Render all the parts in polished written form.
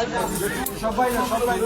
সবাই না সবাই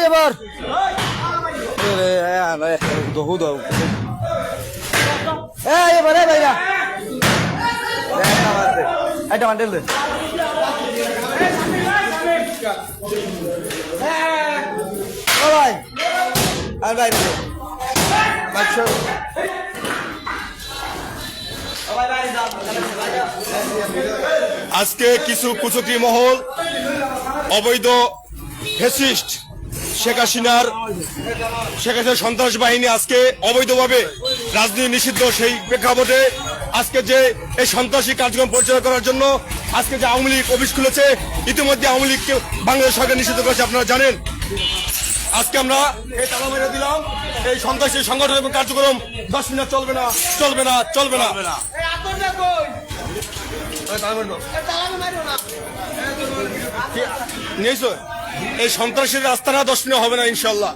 এবার দহু দাও এবার ভাইরা এটা মান্ডেল দে ভাই আর ভাই আজকে কিছু কুচক্রী মহল অবৈধ ফ্যাসিস্ট শেখ হাসিনার সন্ত্রাস বাহিনী আজকে অবৈধভাবে রাজনীতি নিষিদ্ধ সেই প্রেক্ষাপটে আজকে যে এই সন্ত্রাসী কার্যক্রম পরিচালনা করার জন্য আজকে যে আওয়ামী লীগ অফিস খুলেছে, ইতিমধ্যে আওয়ামী লীগকে বাংলাদেশ সরকার নিষিদ্ধ করেছে, আপনারা জানেন। আজকে আমরা এই তালা মেরে দিলাম, এই সন্ত্রাসী সংগঠন এবং কার্যক্রম 10 মিনিট চলবে না, চলবে না, চলবে না। এই সন্ত্রাসীর রাস্তা না 10 মিনিট হবে না ইনশাল্লাহ।